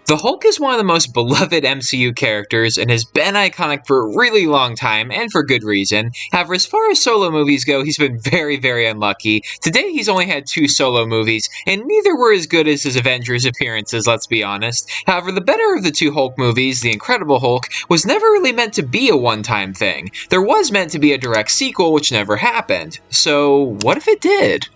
The Hulk is one of the most beloved MCU characters and has been iconic for a really long time, and for good reason. However, as far as solo movies go, he's been very unlucky. To date, he's only had 2 solo movies, and neither were as good as his Avengers appearances, let's be honest. However, the better of the 2 Hulk movies, The Incredible Hulk, was never really meant to be a one-time thing. There was meant to be a direct sequel, which never happened. So, what if it did?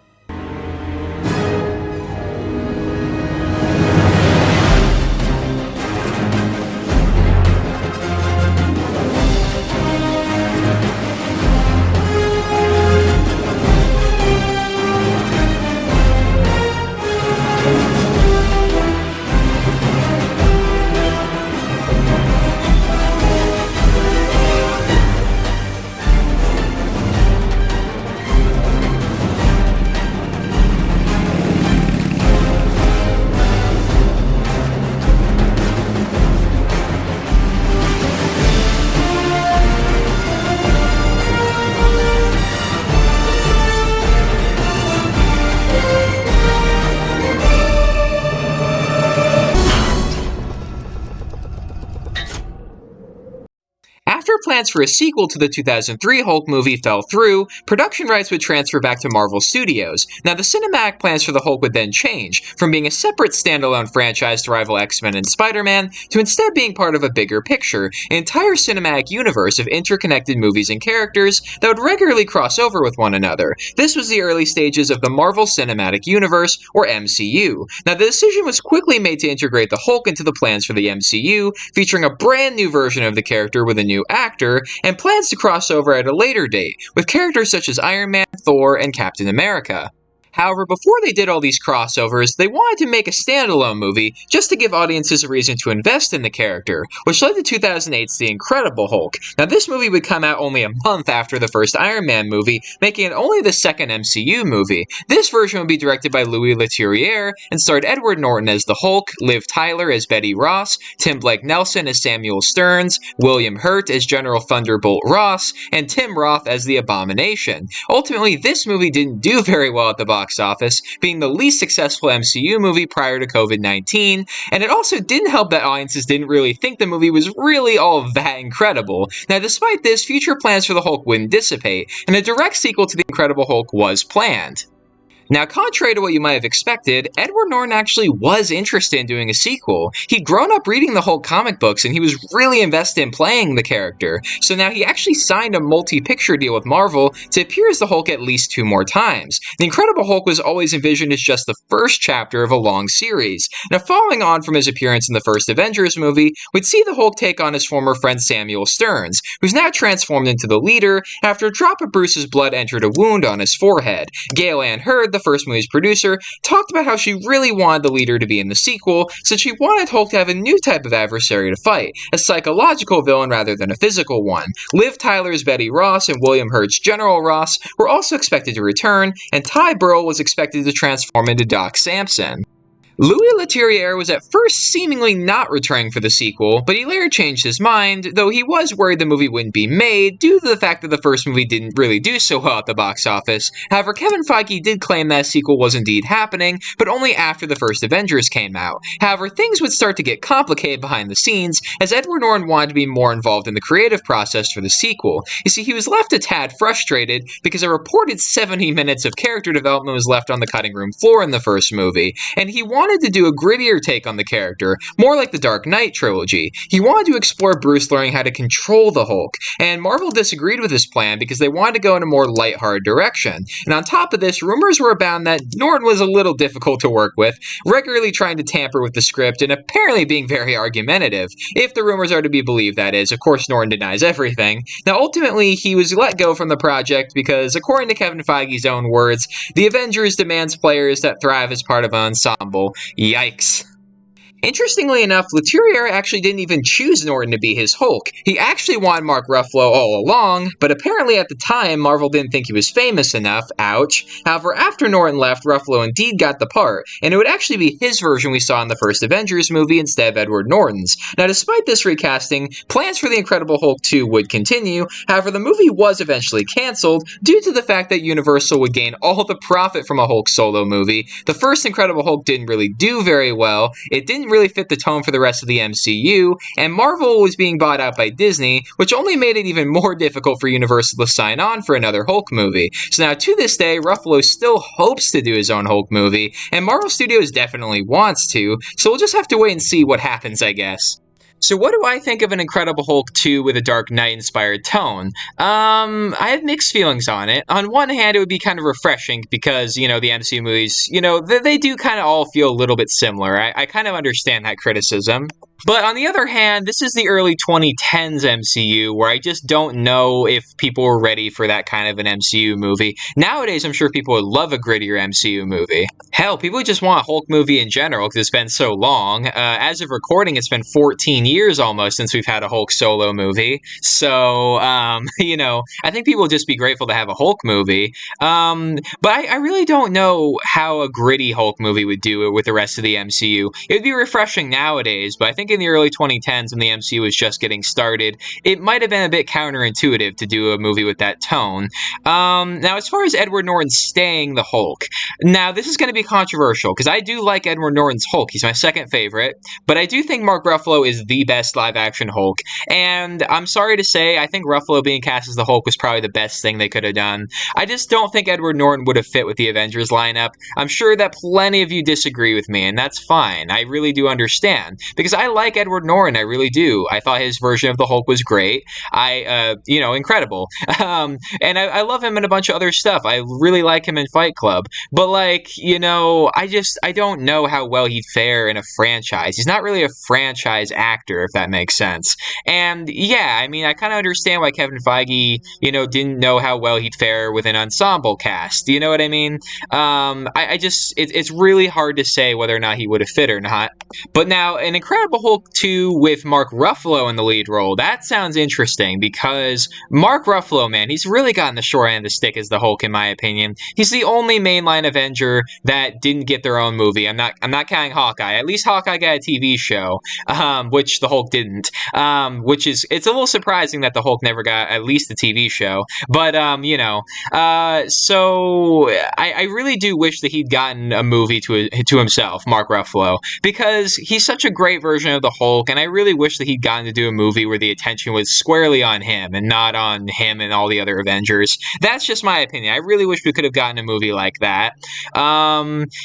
After plans for a sequel to the 2003 Hulk movie fell through, production rights would transfer back to Marvel Studios. Now, the cinematic plans for the Hulk would then change, from being a separate standalone franchise to rival X-Men and Spider-Man, to instead being part of a bigger picture, an entire cinematic universe of interconnected movies and characters that would regularly cross over with one another. This was the early stages of the Marvel Cinematic Universe, or MCU. Now, the decision was quickly made to integrate the Hulk into the plans for the MCU, featuring a brand new version of the character with a new actor, and plans to cross over at a later date, with characters such as Iron Man, Thor, and Captain America. However, before they did all these crossovers, they wanted to make a standalone movie just to give audiences a reason to invest in the character, which led to 2008's The Incredible Hulk. Now, this movie would come out only a month after the first Iron Man movie, making it only the second MCU movie. This version would be directed by Louis Leterrier and starred Edward Norton as the Hulk, Liv Tyler as Betty Ross, Tim Blake Nelson as Samuel Stearns, William Hurt as General Thunderbolt Ross, and Tim Roth as the Abomination. Ultimately, this movie didn't do very well at the box office, being the least successful MCU movie prior to COVID-19, and it also didn't help that audiences didn't really think the movie was really all that incredible. Now, despite this, future plans for the Hulk wouldn't dissipate, and a direct sequel to The Incredible Hulk was planned. Now, contrary to what you might have expected, Edward Norton actually was interested in doing a sequel. He'd grown up reading the Hulk comic books, and he was really invested in playing the character. So now he actually signed a multi-picture deal with Marvel to appear as the Hulk at least 2 more times. The Incredible Hulk was always envisioned as just the first chapter of a long series. Now, following on from his appearance in the first Avengers movie, we'd see the Hulk take on his former friend Samuel Stearns, who's now transformed into the leader after a drop of Bruce's blood entered a wound on his forehead. Gail Ann Hurd, the first movie's producer, talked about how she really wanted the leader to be in the sequel, since she wanted Hulk to have a new type of adversary to fight, a psychological villain rather than a physical one. Liv Tyler's Betty Ross and William Hurt's General Ross were also expected to return, and Ty Burrell was expected to transform into Doc Samson. Louis Leterrier was at first seemingly not returning for the sequel, but he later changed his mind, though he was worried the movie wouldn't be made due to the fact that the first movie didn't really do so well at the box office. However, Kevin Feige did claim that a sequel was indeed happening, but only after the first Avengers came out. However, things would start to get complicated behind the scenes, as Edward Norton wanted to be more involved in the creative process for the sequel. You see, he was left a tad frustrated because a reported 70 minutes of character development was left on the cutting room floor in the first movie, and he wanted to do a grittier take on the character, more like the Dark Knight trilogy. He wanted to explore Bruce learning how to control the Hulk, and Marvel disagreed with this plan because they wanted to go in a more lighthearted direction. And on top of this, rumors were abound that Norton was a little difficult to work with, regularly trying to tamper with the script and apparently being very argumentative. If the rumors are to be believed, that is. Of course, Norton denies everything. Now, ultimately, he was let go from the project because, according to Kevin Feige's own words, the Avengers demands players that thrive as part of an ensemble. Yikes. Interestingly enough, Leterrier actually didn't even choose Norton to be his Hulk. He actually wanted Mark Ruffalo all along, but apparently at the time, Marvel didn't think he was famous enough. Ouch. However, after Norton left, Ruffalo indeed got the part, and it would actually be his version we saw in the first Avengers movie instead of Edward Norton's. Now, despite this recasting, plans for The Incredible Hulk 2 would continue. However, the movie was eventually canceled due to the fact that Universal would gain all the profit from a Hulk solo movie. The first Incredible Hulk didn't really do very well. It didn't really fit the tone for the rest of the MCU, and Marvel was being bought out by Disney, which only made it even more difficult for Universal to sign on for another Hulk movie. So now, to this day, Ruffalo still hopes to do his own Hulk movie, and Marvel Studios definitely wants to, so we'll just have to wait and see what happens, I guess. So what do I think of an Incredible Hulk 2 with a Dark Knight-inspired tone? I have mixed feelings on it. On one hand, it would be kind of refreshing because, the MCU movies, they do kind of all feel a little bit similar. I kind of understand that criticism. But on the other hand, this is the early 2010s MCU, where I just don't know if people were ready for that kind of an MCU movie. Nowadays, I'm sure people would love a grittier MCU movie. Hell, people just want a Hulk movie in general because it's been so long. As of recording, it's been 14 years almost since we've had a Hulk solo movie. So, I think people would just be grateful to have a Hulk movie. But I really don't know how a gritty Hulk movie would do it with the rest of the MCU. It would be refreshing nowadays, but I think in the early 2010s when the MCU was just getting started, it might have been a bit counterintuitive to do a movie with that tone. Now, as far as Edward Norton staying the Hulk, now this is going to be controversial because I do like Edward Norton's Hulk. He's my second favorite, but I do think Mark Ruffalo is the best live-action Hulk, and I'm sorry to say, I think Ruffalo being cast as the Hulk was probably the best thing they could have done. I just don't think Edward Norton would have fit with the Avengers lineup. I'm sure that plenty of you disagree with me, and that's fine. I really do understand, because I like Edward Norton, I really do. I thought his version of the Hulk was great. Incredible. And I love him in a bunch of other stuff. I really like him in Fight Club. But, I don't know how well he'd fare in a franchise. He's not really a franchise actor, if that makes sense. And, yeah, I kind of understand why Kevin Feige, didn't know how well he'd fare with an ensemble cast. You know what I mean? It's really hard to say whether or not he would have fit or not. But now, an Incredible Hulk 2 with Mark Ruffalo in the lead role, that sounds interesting because Mark Ruffalo, man, he's really gotten the short end of the stick as the Hulk, in my opinion. He's the only mainline Avenger that didn't get their own movie. I'm not counting Hawkeye. At least Hawkeye got a TV show, which the Hulk didn't. It's a little surprising that the Hulk never got at least a TV show. But so I really do wish that he'd gotten a movie to himself, Mark Ruffalo, because he's such a great version of the Hulk, and I really wish that he'd gotten to do a movie where the attention was squarely on him and not on him and all the other Avengers. That's just my opinion. I really wish we could have gotten a movie like that.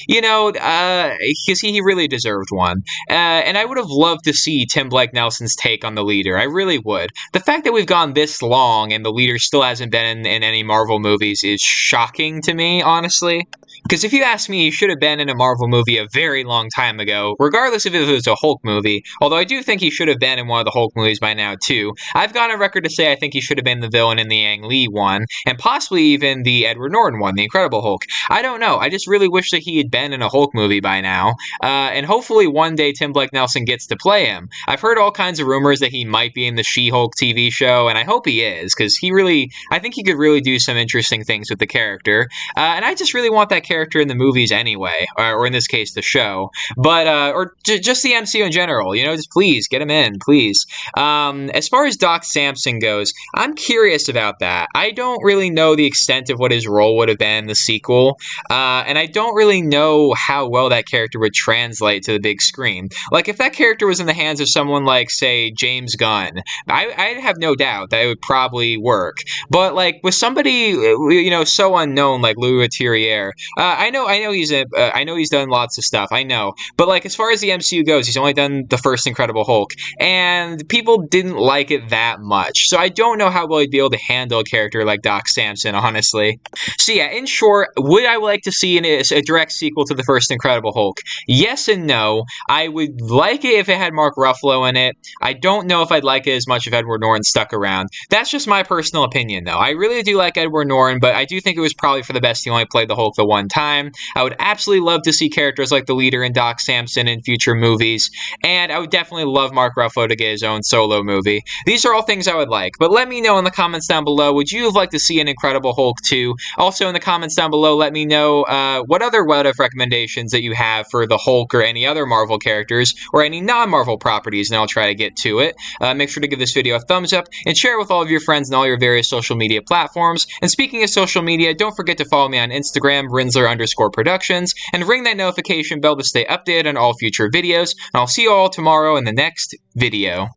Because he really deserved one. And I would have loved to see Tim Blake Nelson's take on the leader. I really would. The fact that we've gone this long and the leader still hasn't been in any Marvel movies is shocking to me, honestly. Because if you ask me, he should have been in a Marvel movie a very long time ago, regardless if it was a Hulk movie, although I do think he should have been in one of the Hulk movies by now, too. I've gone on record to say I think he should have been the villain in the Ang Lee one, and possibly even the Edward Norton one, the Incredible Hulk. I don't know, I just really wish that he had been in a Hulk movie by now, and hopefully one day Tim Blake Nelson gets to play him. I've heard all kinds of rumors that he might be in the She-Hulk TV show, and I hope he is, because I think he could really do some interesting things with the character, and I just really want that character in the movies anyway, or in this case, the show, but, just the MCU in general, just please, get him in, please. As far as Doc Samson goes, I'm curious about that. I don't really know the extent of what his role would have been in the sequel, and I don't really know how well that character would translate to the big screen. Like, if that character was in the hands of someone like, say, James Gunn, I'd have no doubt that it would probably work, but, like, with somebody, so unknown like Louis Leterrier, I know he's done lots of stuff, I know, but, like, as far as the MCU goes, he's only done the first Incredible Hulk, and people didn't like it that much, so I don't know how well he'd be able to handle a character like Doc Samson, honestly. So yeah, in short, would I like to see a direct sequel to the first Incredible Hulk? Yes and no. I would like it if it had Mark Ruffalo in it. I don't know if I'd like it as much if Edward Norton stuck around. That's just my personal opinion, though. I really do like Edward Norton, but I do think it was probably for the best he only played the Hulk the one time. I would absolutely love to see characters like the leader and Doc Samson in future movies, and I would definitely love Mark Ruffalo to get his own solo movie. These are all things I would like, but let me know in the comments down below, would you have liked to see an Incredible Hulk 2? Also in the comments down below, let me know what other what-if recommendations that you have for the Hulk or any other Marvel characters, or any non-Marvel properties, and I'll try to get to it. Make sure to give this video a thumbs up, and share it with all of your friends and all your various social media platforms. And speaking of social media, don't forget to follow me on Instagram, Rinzler Rinzler_Productions, and ring that notification bell to stay updated on all future videos, and I'll see you all tomorrow in the next video.